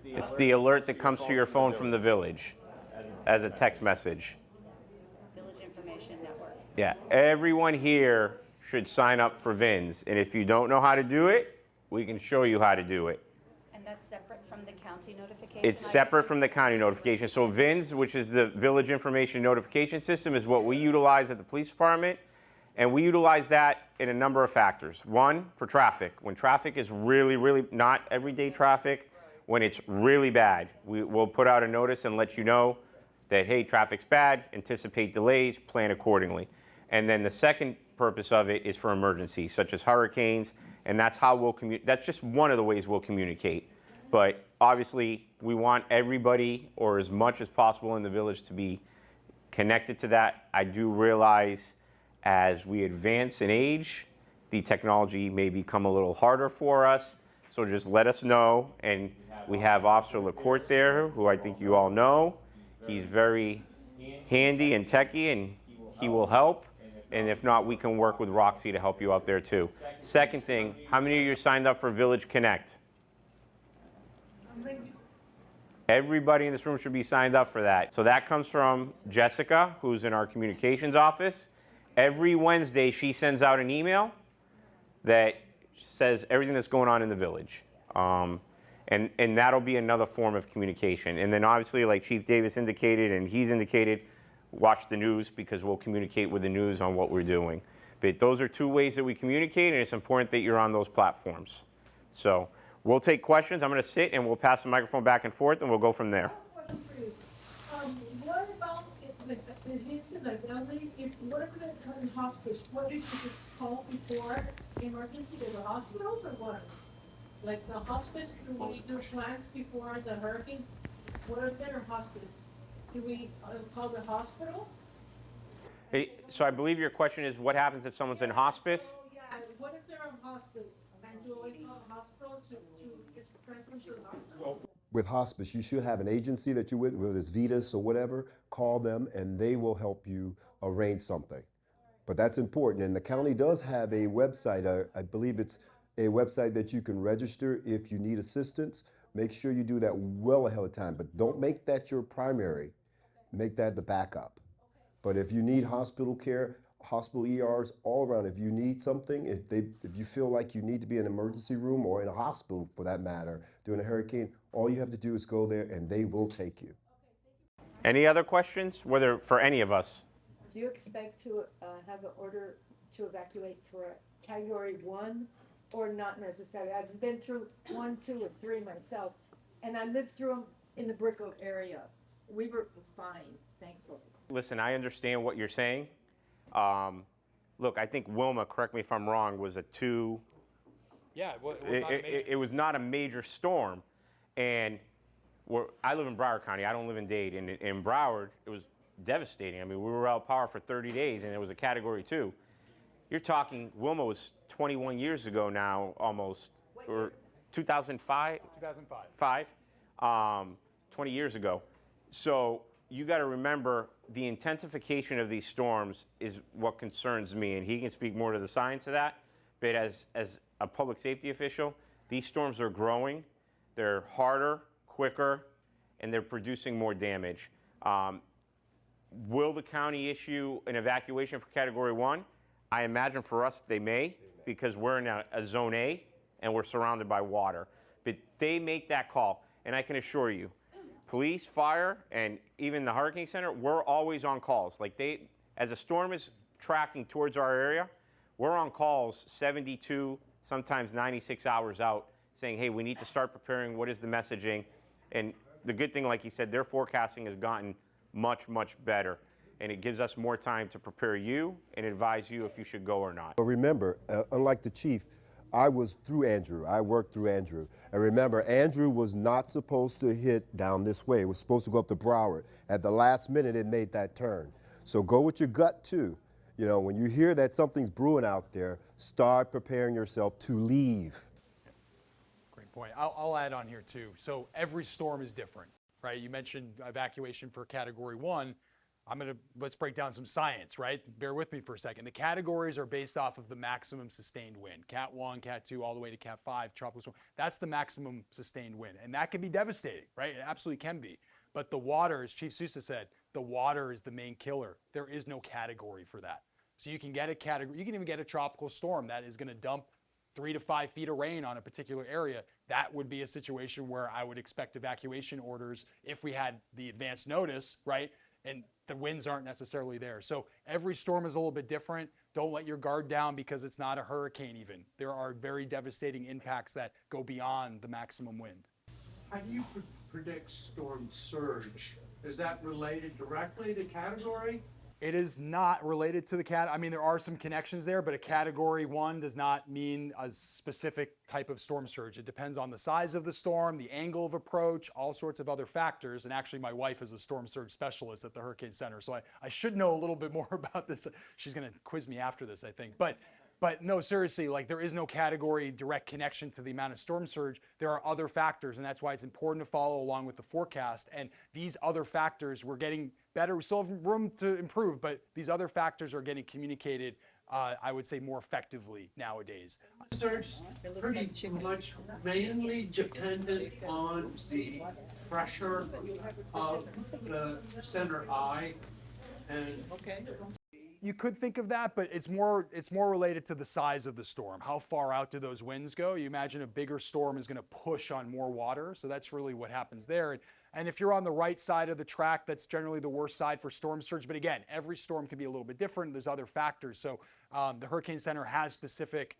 It's the alert that comes to your phone from the village as a text message. Village Information Network. Yeah, everyone here should sign up for VINs. And if you don't know how to do it, we can show you how to do it. And that's separate from the county notification? It's separate from the county notification. So VINs, which is the Village Information Notification System, is what we utilize at the police department. And we utilize that in a number of factors. One, for traffic. When traffic is really, really, not everyday traffic, when it's really bad, we'll put out a notice and let you know that, hey, traffic's bad, anticipate delays, plan accordingly. And then the second purpose of it is for emergencies, such as hurricanes, and that's how we'll that's just one of the ways we'll communicate. But obviously, we want everybody, or as much as possible in the village, to be connected to that. I do realize as we advance in age, the technology may become a little harder for us, so just let us know. And we have Officer LaCourte there, who I think you all know. He's very handy and techie, and he will help. And if not, we can work with Roxy to help you out there too. Second thing, how many of you signed up for Village Connect? Everybody in this room should be signed up for that. So that comes from Jessica, who's in our communications office. Every Wednesday, she sends out an email that says everything that's going on in the village. And that'll be another form of communication. And then obviously, like Chief Davis indicated, and he's indicated, watch the news, because we'll communicate with the news on what we're doing. But those are two ways that we communicate, and it's important that you're on those platforms. So we'll take questions. I'm going to sit, and we'll pass the microphone back and forth, and we'll go from there. What about if the hit to the building, what if they're in hospice, what did you just call before emergency to the hospitals or what? Like the hospice, do we do plans before the hurricane? What if they're in hospice? Do we call the hospital? So I believe your question is, what happens if someone's in hospice? Yeah, what if they're in hospice? And do we call the hospital to get transferred to the hospital? With hospice, you should have an agency that you're with, whether it's Readiness or whatever, call them and they will help you arrange something. But that's important, and the county does have a website, I believe it's a website that you can register if you need assistance. Make sure you do that well ahead of time, but don't make that your primary. Make that the backup. But if you need hospital care, hospital ERs all around, if you need something, if you feel like you need to be in an emergency room or in a hospital for that matter during a hurricane, all you have to do is go there and they will take you. Any other questions, whether for any of us? Do you expect to have an order to evacuate for Category 1 or not necessarily? I've been through 1, 2, and 3 myself, and I lived through them in the Brickell area. We were fine, thankfully. Listen, I understand what you're saying. Look, I think Wilma, correct me if I'm wrong, was a 2. Yeah, It was not a major storm. And I live in Broward County. I don't live in Dade. And in Broward, it was devastating. I mean, we were without power for 30 days, and it was a Category 2. You're talking, Wilma was 21 years ago now, almost, or 2005? 2005. 20 years ago. So you got to remember, the intensification of these storms is what concerns me, and he can speak more to the science of that. But as a public safety official, these storms are growing. They're harder, quicker, and they're producing more damage. Will the county issue an evacuation for Category 1? I imagine for us they may, because we're in a Zone A and we're surrounded by water. But they make that call, and I can assure you, police, fire, and even the Hurricane Center, we're always on calls. Like as a storm is tracking towards our area, we're on calls 72, sometimes 96 hours out, saying, hey, we need to start preparing. What is the messaging? And the good thing, like you said, their forecasting has gotten much, much better. And it gives us more time to prepare you and advise you if you should go or not. But remember, unlike the chief, I was through Andrew. I worked through Andrew. And remember, Andrew was not supposed to hit down this way. It was supposed to go up to Broward. At the last minute, it made that turn. So go with your gut, too. You know, when you hear that something's brewing out there, start preparing yourself to leave. Great point. I'll add on here, too. So every storm is different, right? You mentioned evacuation for Category 1. Let's break down some science, right? Bear with me for a second. The categories are based off of the maximum sustained wind. Cat 1, Cat 2, all the way to Cat 5, tropical storm. That's the maximum sustained wind. And that can be devastating, right? It absolutely can be. But the water, as Chief Sousa said, the water is the main killer. There is no category for that. So you can get a category, you can even get a tropical storm that is going to dump 3 to 5 feet of rain on a particular area. That would be a situation where I would expect evacuation orders if we had the advance notice, right? And the winds aren't necessarily there. So every storm is a little bit different. Don't let your guard down because it's not a hurricane even. There are very devastating impacts that go beyond the maximum wind. How do you predict storm surge Is that related directly to category? It is not related to the I mean, there are some connections there, but a category 1 does not mean a specific type of storm surge. It depends on the size of the storm, the angle of approach, all sorts of other factors. And actually, my wife is a storm surge specialist at the Hurricane Center, so I should know a little bit more about this. She's going to quiz me after this, I think. But no, seriously, like there is no category direct connection to the amount of storm surge. There are other factors, and that's why it's important to follow along with the forecast. And these other factors, we're getting better. We still have room to improve, but these other factors are getting communicated, I would say, more effectively nowadays. Surge pretty much mainly dependent on the pressure of the center eye, and You could think of that, but it's more related to the size of the storm. How far out do those winds go? You imagine a bigger storm is going to push on more water, so that's really what happens there. And if you're on the right side of the track, that's generally the worst side for storm surge. But again, every storm can be a little bit different. There's other factors. So the Hurricane Center has specific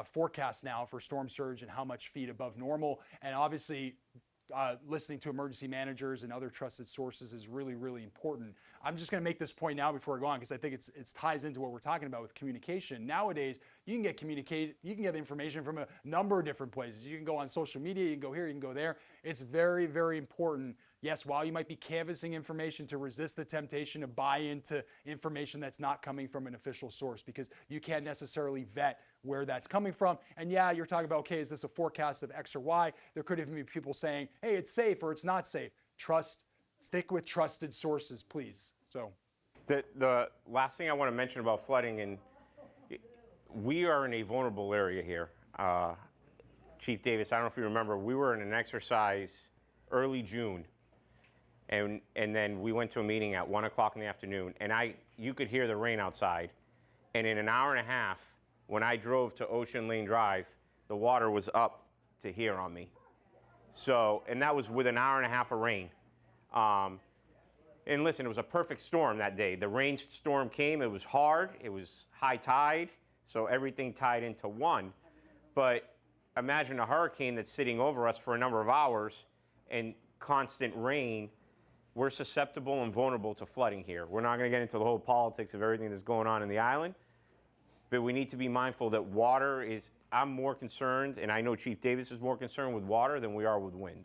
forecasts now for storm surge and how much feet above normal. And obviously, listening to emergency managers and other trusted sources is really, really important. I'm just going to make this point now before I go on because I think it ties into what we're talking about with communication. Nowadays, you can get information from a number of different places. You can go on social media, you can go here, you can go there. It's very, very important. Yes, while you might be canvassing information, to resist the temptation to buy into information that's not coming from an official source, because you can't necessarily vet where that's coming from. And yeah, you're talking about, okay, is this a forecast of X or Y? There could even be people saying, hey, it's safe or it's not safe. Stick with trusted sources, please. So, the last thing I want to mention about flooding, and we are in a vulnerable area here. Chief Davis, I don't know if you remember, we were in an exercise early June, and then we went to a meeting at 1 o'clock in the afternoon, and you could hear the rain outside, and in an hour and a half, when I drove to Ocean Lane Drive, the water was up to here on me. So, and that was with an hour and a half of rain. And listen, it was a perfect storm that day. The rainstorm came, it was hard, it was high tide, so everything tied into one. But imagine a hurricane that's sitting over us for a number of hours and constant rain. We're susceptible and vulnerable to flooding here. We're not going to get into the whole politics of everything that's going on in the island, but we need to be mindful that water is, I'm more concerned, and I know Chief Davis is more concerned with water than we are with wind.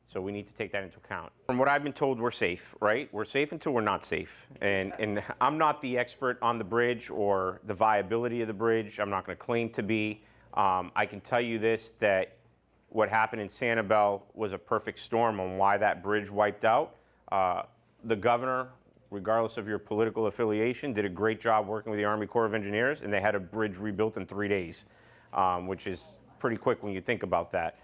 So we need to take that into account. From what I've been told, we're safe, right? We're safe until we're not safe. And I'm not the expert on the bridge or the viability of the bridge. I'm not going to claim to be. I can tell you this, that what happened in Sanibel was a perfect storm on why that bridge wiped out. The governor, regardless of your political affiliation, did a great job working with the Army Corps of Engineers, and they had a bridge rebuilt in 3 days, which is pretty quick when you think about that.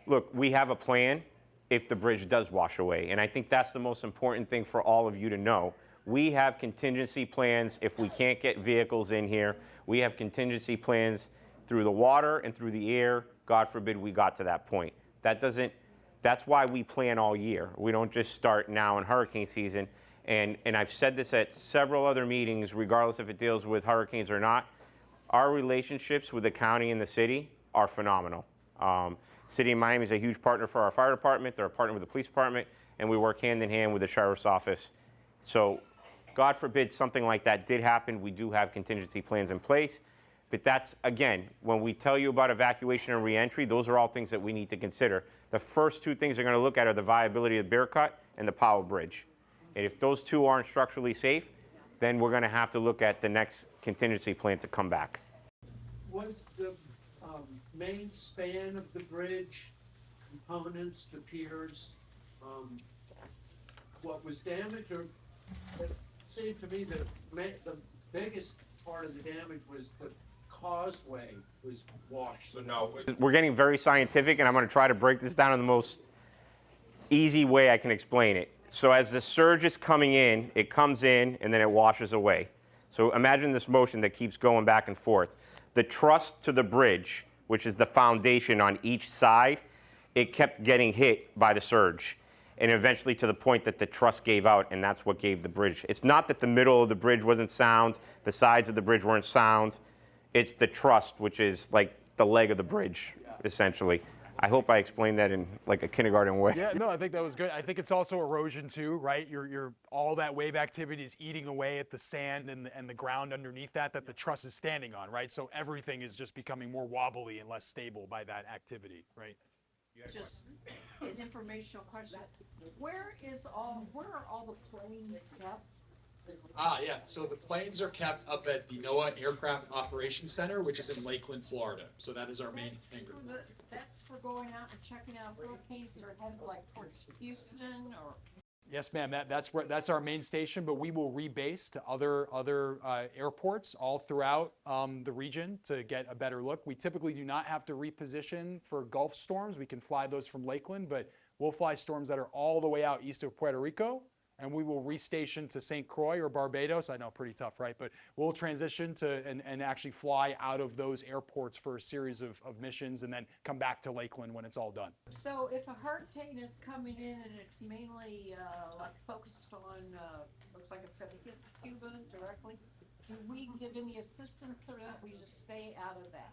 Look, we have a plan if the bridge does wash away, and I think that's the most important thing for all of you to know. We have contingency plans if we can't get vehicles in here. We have contingency plans through the water and through the air. God forbid we got to that point. That's why we plan all year. We don't just start now in hurricane season. And I've said this at several other meetings, regardless if it deals with hurricanes or not. Our relationships with the county and the city are phenomenal. City of Miami is a huge partner for our fire department. They're a partner with the police department, and we work hand in hand with the sheriff's office. So God forbid something like that did happen, we do have contingency plans in place. But that's, again, when we tell you about evacuation and reentry, those are all things that we need to consider. The first two things they're going to look at are the viability of the Bear Cut and the Powell Bridge. And if those two aren't structurally safe, then we're going to have to look at the next contingency plan to come back. Was the main span of the bridge, components to piers, what was damaged? Or it seemed to me that the biggest part of the damage was the causeway was washed. So no, we're getting very scientific, and I'm going to try to break this down in the most easy way I can explain it. So as the surge is coming in, it comes in and then it washes away. So imagine this motion that keeps going back and forth. The truss to the bridge, which is the foundation on each side, it kept getting hit by the surge, and eventually to the point that the truss gave out, and that's what gave the bridge. It's not that the middle of the bridge wasn't sound, the sides of the bridge weren't sound. It's the truss, which is like the leg of the bridge, essentially. I hope I explained that in like a kindergarten way. Yeah, no, I think that was good. I think it's also erosion too, right? You're all that wave activity is eating away at the sand and the ground underneath that the truss is standing on, right? So everything is just becoming more wobbly and less stable by that activity, right? Just an informational question. Where are all the planes kept? Yeah. So the planes are kept up at the NOAA Aircraft Operations Center, which is in Lakeland, Florida. So that is our main hangar. That's for going out and checking out hurricanes that are headed like towards Houston or. Yes, ma'am. That's our main station, but we will rebase to other airports all throughout the region to get a better look. We typically do not have to reposition for Gulf storms. We can fly those from Lakeland, but we'll fly storms that are all the way out east of Puerto Rico, and we will restation to St. Croix or Barbados. I know, pretty tough, right? But we'll transition to and actually fly out of those airports for a series of missions and then come back to Lakeland when it's all done. So if a hurricane is coming in and it's mainly like focused on, looks like it's going to hit Cuba directly, do we give any assistance to that? We just stay out of that?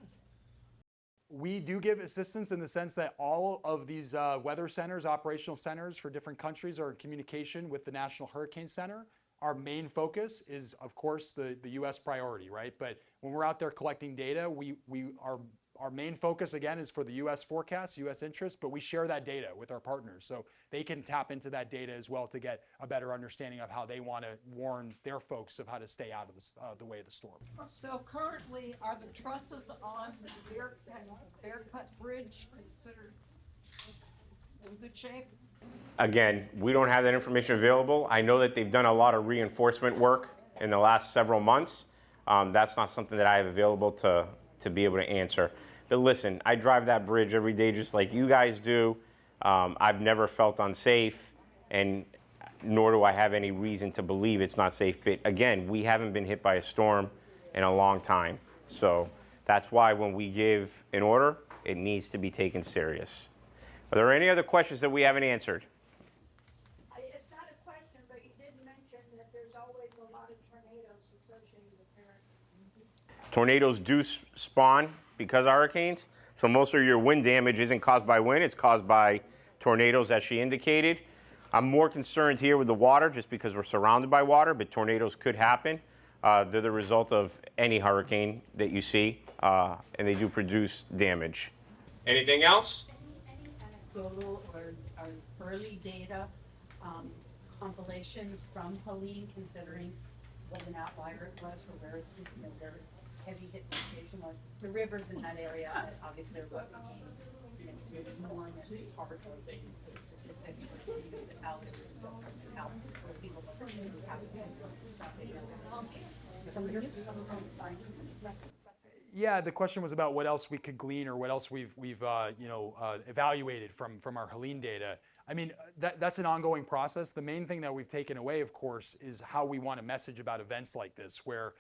We do give assistance in the sense that all of these weather centers, operational centers for different countries are in communication with the National Hurricane Center. Our main focus is, of course, the U.S. priority, right? But when we're out there collecting data, our main focus, again, is for the U.S. forecast, U.S. interest, but we share that data with our partners. So they can tap into that data as well to get a better understanding of how they want to warn their folks of how to stay out of the way of the storm. So currently, are the trusses on the Bearcut Bridge considered in good shape? Again, we don't have that information available. I know that they've done a lot of reinforcement work in the last several months. That's not something that I have available to be able to answer. But listen, I drive that bridge every day just like you guys do. I've never felt unsafe, and nor do I have any reason to believe it's not safe. But again, we haven't been hit by a storm in a long time. So that's why when we give an order, it needs to be taken serious. Are there any other questions that we haven't answered? It's not a question, but you did mention that there's always a lot of tornadoes associated with hurricanes. Tornadoes do spawn because of hurricanes. So most of your wind damage isn't caused by wind, it's caused by tornadoes, as she indicated. I'm more concerned here with the water just because we're surrounded by water, but tornadoes could happen. They're the result of any hurricane that you see, and they do produce damage. Anything else? Anecdotal or early data compilations from Helene, considering what an outlier it was, or where its heavy hit location was. The rivers in that area, obviously, are what became enormous part of the statistics for the fatalities and so forth, and how people who have stuff from your scientists. Yeah, the question was about what else we could glean or what else we've evaluated from our Helene data. I mean, that's an ongoing process. The main thing that we've taken away, of course, is how we want to message about events like this, where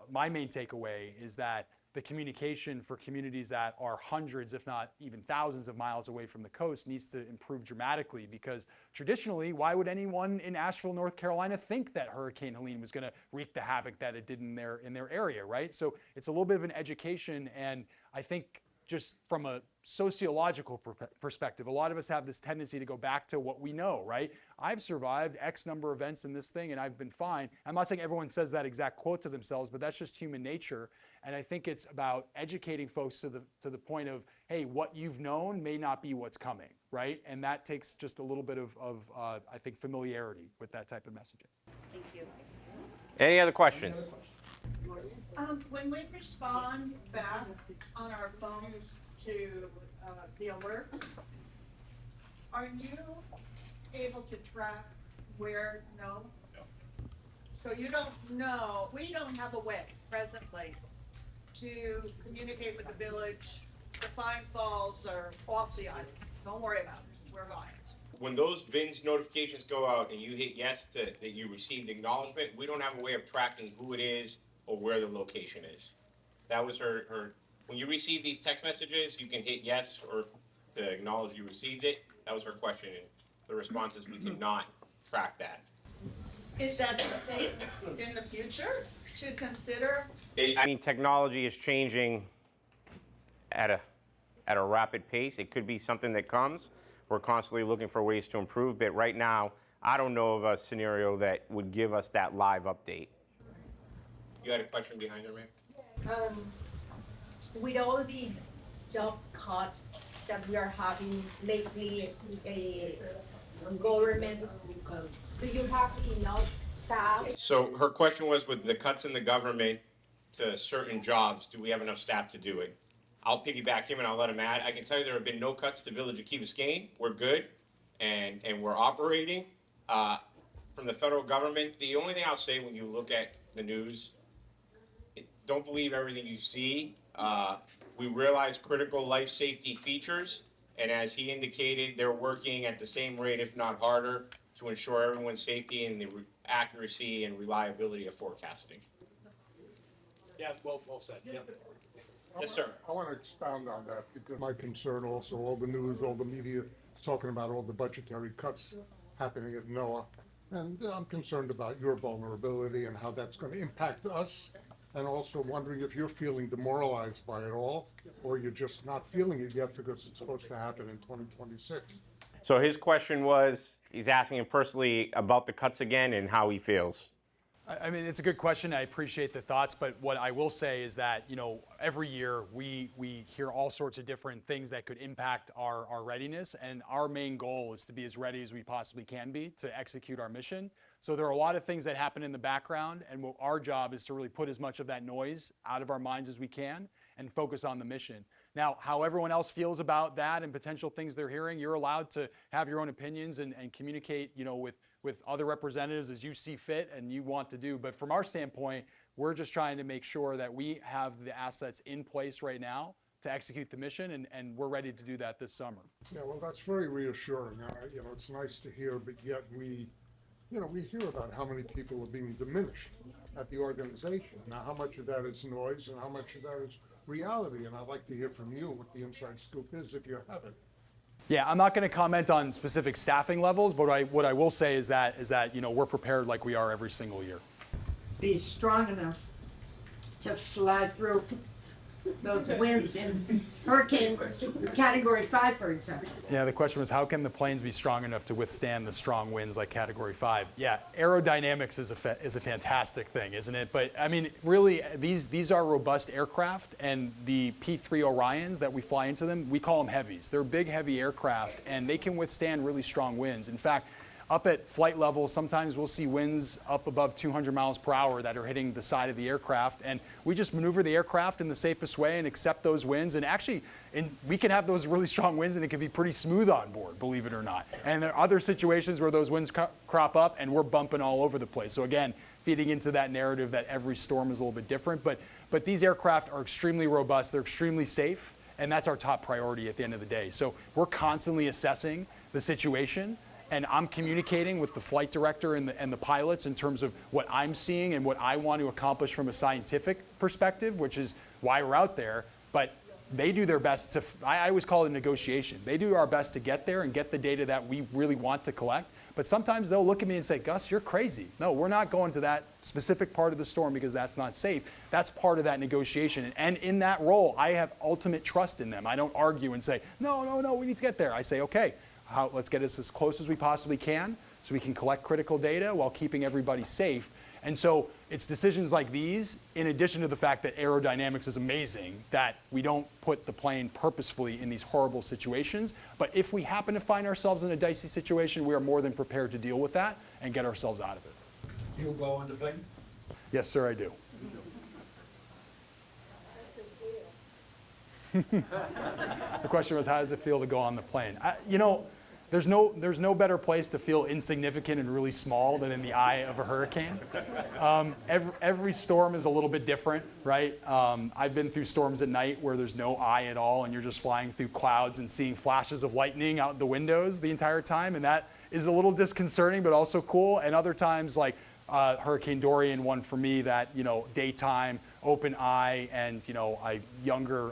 my main takeaway is that the communication for communities that are hundreds, if not even thousands of miles away from the coast needs to improve dramatically, because traditionally, why would anyone in Asheville, North Carolina think that Hurricane Helene was going to wreak the havoc that it did in their area, right? So it's a little bit of an education, and I think just from a sociological perspective, a lot of us have this tendency to go back to what we know, right? I've survived X number of events in this thing and I've been fine. I'm not saying everyone says that exact quote to themselves, but that's just human nature. And I think it's about educating folks to the point of, hey, what you've known may not be what's coming, right? And that takes just a little bit of I think, familiarity with that type of messaging. Thank you. Any other questions? When we respond back on our phones to the alert, are you able to track where? No. So you don't know, we don't have a way presently to communicate with the village. The fine falls are off the island. Don't worry about it, we're gone. When those VINs notifications go out and you hit yes that you received acknowledgement, we don't have a way of tracking who it is or where the location is. That was her when you receive these text messages, you can hit yes or to acknowledge you received it. That was her question, and the response is we cannot track that. Is that the thing in the future to consider? I mean, technology is changing at a at a rapid pace. It could be something that comes. We're constantly looking for ways to improve, but right now, I don't know of a scenario that would give us that live update. You had a question behind her, ma'am? With all the job cuts that we are having lately, government, do you have enough staff? So her question was, with the cuts in the government to certain jobs, do we have enough staff to do it? I'll piggyback him and I'll let him add. I can tell you there have been no cuts to Village of Key Biscayne. We're good and we're operating. From the federal government, the only thing I'll say when you look at the news, don't believe everything you see. We realize critical life safety features, and as he indicated, they're working at the same rate, if not harder, to ensure everyone's safety and the accuracy and reliability of forecasting. Yeah, well said. Yeah. Yes, sir. I want to expound on that because my concern also, all the news, all the media is talking about all the budgetary cuts happening at NOAA. And I'm concerned about your vulnerability and how that's going to impact us. And also wondering if you're feeling demoralized by it all, or you're just not feeling it yet because it's supposed to happen in 2026. So his question was, he's asking him personally about the cuts again and how he feels. I mean, it's a good question. I appreciate the thoughts, but what I will say is that, you know, every year we hear all sorts of different things that could impact our readiness, and our main goal is to be as ready as we possibly can be to execute our mission. So there are a lot of things that happen in the background, and our job is to really put as much of that noise out of our minds as we can and focus on the mission. Now, how everyone else feels about that and potential things they're hearing, you're allowed to have your own opinions and communicate, you know, with other representatives as you see fit and you want to do. But from our standpoint, we're just trying to make sure that we have the assets in place right now to execute the mission, and we're ready to do that this summer. Yeah, well, that's very reassuring. You know, it's nice to hear, but yet we hear about how many people are being diminished at the organization. Now, how much of that is noise and how much of that is reality? And I'd like to hear from you what the inside scoop is, if you have it. Yeah, I'm not going to comment on specific staffing levels, but what I will say is that you know, we're prepared like we are every single year. Be strong enough to fly through those winds in Hurricane Category 5, for example. Yeah, the question was, how can the planes be strong enough to withstand the strong winds like Category 5? Yeah, aerodynamics is a fantastic thing, isn't it? But I mean, really, these are robust aircraft, and the P-3 Orions that we fly into them, we call them heavies. They're big, heavy aircraft, and they can withstand really strong winds. In fact, up at flight level, sometimes we'll see winds up above 200 miles per hour that are hitting the side of the aircraft, and we just maneuver the aircraft in the safest way and accept those winds. And actually, we can have those really strong winds and it can be pretty smooth on board, believe it or not. And there are other situations where those winds crop up and we're bumping all over the place. So again, feeding into that narrative that every storm is a little bit different, but these aircraft are extremely robust, they're extremely safe, and that's our top priority at the end of the day. So we're constantly assessing the situation, and I'm communicating with the flight director and the pilots in terms of what I'm seeing and what I want to accomplish from a scientific perspective, which is why we're out there. But they do their best to, I always call it a negotiation. They do our best to get there and get the data that we really want to collect. But sometimes they'll look at me and say, Gus, you're crazy. No, we're not going to that specific part of the storm because that's not safe. That's part of that negotiation. And in that role, I have ultimate trust in them. I don't argue and say, no, we need to get there. I say, okay, let's get us as close as we possibly can so we can collect critical data while keeping everybody safe. And so it's decisions like these, in addition to the fact that aerodynamics is amazing, that we don't put the plane purposefully in these horrible situations. But if we happen to find ourselves in a dicey situation, we are more than prepared to deal with that and get ourselves out of it. You'll go on the plane? Yes, sir, I do. The question was, how does it feel to go on the plane? You know, there's no better place to feel insignificant and really small than in the eye of a hurricane. Every storm is a little bit different, right? I've been through storms at night where there's no eye at all and you're just flying through clouds and seeing flashes of lightning out the windows the entire time, and that is a little disconcerting but also cool. And other times, like Hurricane Dorian, one for me that, you know, daytime, open eye, and, you know, I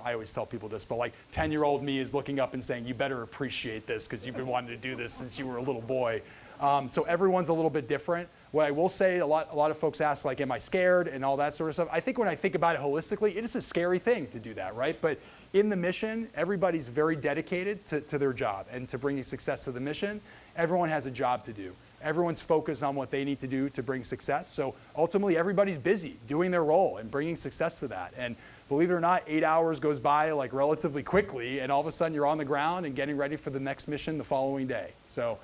always tell people this, but like 10-year-old me is looking up and saying, you better appreciate this because you've been wanting to do this since you were a little boy. So everyone's a little bit different. What I will say, a lot of folks ask, like, am I scared and all that sort of stuff. I think when I think about it holistically, it is a scary thing to do that, right? But in the mission, everybody's very dedicated to their job and to bringing success to the mission. Everyone has a job to do. Everyone's focused on what they need to do to bring success. So ultimately, everybody's busy doing their role and bringing success to that. And believe it or not, 8 hours goes by like relatively quickly, and all of a sudden you're on the ground and getting ready for the next mission the following day. So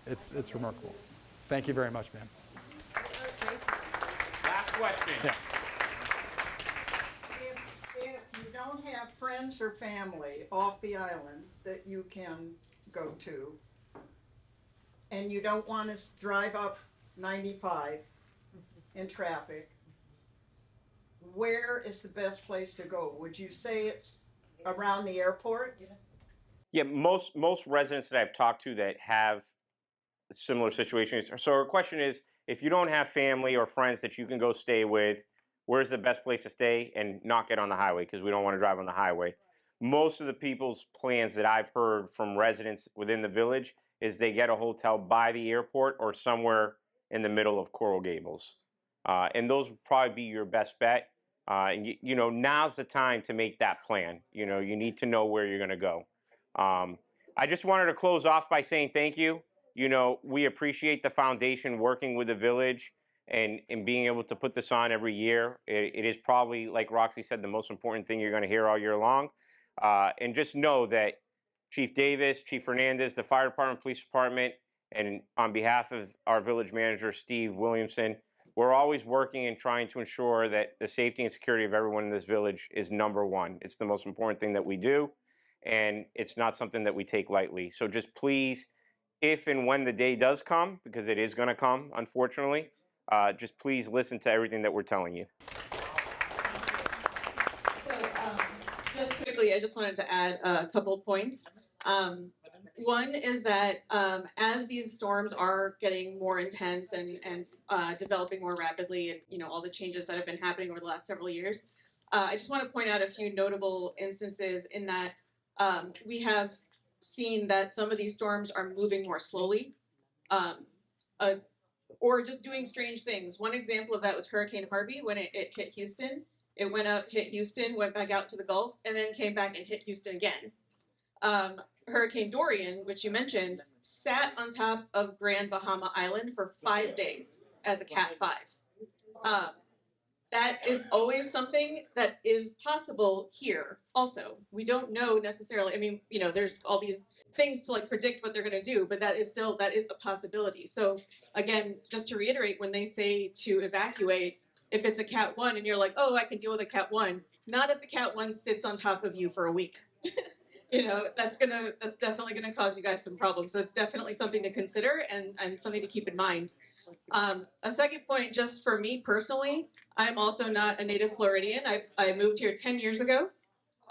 it's remarkable. Thank you very much, ma'am. Last question. Yeah. If you don't have friends or family off the island that you can go to, and you don't want to drive up 95 in traffic, where is the best place to go? Would you say it's around the airport? Yeah, most residents that I've talked to that have similar situations. So our question is, if you don't have family or friends that you can go stay with, where's the best place to stay and not get on the highway, because we don't want to drive on the highway? Most of the people's plans that I've heard from residents within the village is they get a hotel by the airport or somewhere in the middle of Coral Gables. And those would probably be your best bet. And you know, now's the time to make that plan. You know, you need to know where you're going to go. I just wanted to close off by saying thank you. You know, we appreciate the foundation working with the village and being able to put this on every year. It is probably, like Roxy said, the most important thing you're going to hear all year long. And just know that Chief Davis, Chief Fernandez, the fire department, police department, and on behalf of our village manager, Steve Williamson, we're always working and trying to ensure that the safety and security of everyone in this village is number one. It's the most important thing that we do, and it's not something that we take lightly. So just please, if and when the day does come, because it is going to come, unfortunately, just please listen to everything that we're telling you. So, just quickly, I just wanted to add a couple points. One is that as these storms are getting more intense and developing more rapidly, and you know all the changes that have been happening over the last several years, I just want to point out a few notable instances in that we have seen that some of these storms are moving more slowly, or just doing strange things. One example of that was Hurricane Harvey when it hit Houston. It went up, hit Houston, went back out to the Gulf, and then came back and hit Houston again. Hurricane Dorian, which you mentioned, sat on top of Grand Bahama Island for 5 days as a Cat 5. That is always something that is possible here also. We don't know necessarily, I mean, you know, there's all these things to like predict what they're gonna do, but that is a possibility. So again, just to reiterate, when they say to evacuate, if it's a Cat 1 and you're like, oh, I can deal with a Cat 1, not if the Cat 1 sits on top of you for a week. You know, that's definitely gonna cause you guys some problems. So it's definitely something to consider and something to keep in mind. A second point, just for me personally, I'm also not a native Floridian. I moved here 10 years ago.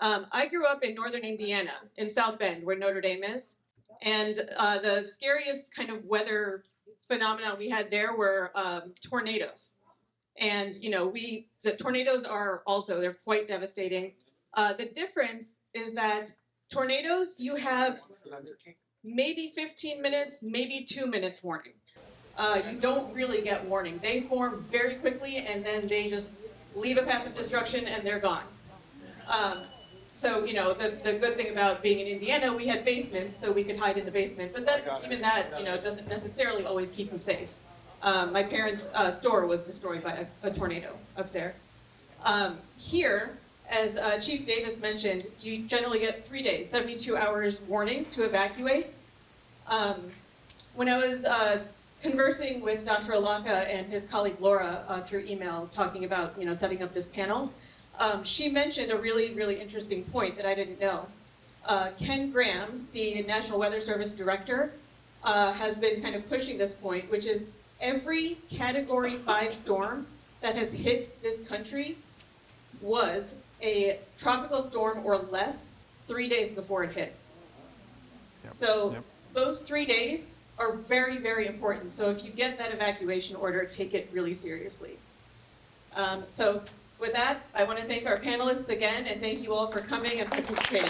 I grew up in northern Indiana, in South Bend, where Notre Dame is. And the scariest kind of weather phenomenon we had there were tornadoes. And, you know, the tornadoes are also, they're quite devastating. The difference is that tornadoes, you have maybe 15 minutes, maybe 2 minutes warning. You don't really get warning. They form very quickly and then they just leave a path of destruction and they're gone. So, you know, the good thing about being in Indiana, we had basements so we could hide in the basement, but even that, you know, doesn't necessarily always keep you safe. My parents' store was destroyed by a tornado up there. Here, as Chief Davis mentioned, you generally get 3 days, 72 hours warning to evacuate. When I was conversing with Dr. Alaka and his colleague Laura through email, talking about setting up this panel, she mentioned a really, really interesting point that I didn't know. Ken Graham, the National Weather Service Director, has been kind of pushing this point, which is every Category 5 storm that has hit this country was a tropical storm or less 3 days before it hit. Yep. So Yep. those 3 days are very, very important. So if you get that evacuation order, take it really seriously. So with that, I want to thank our panelists again and thank you all for coming and participating.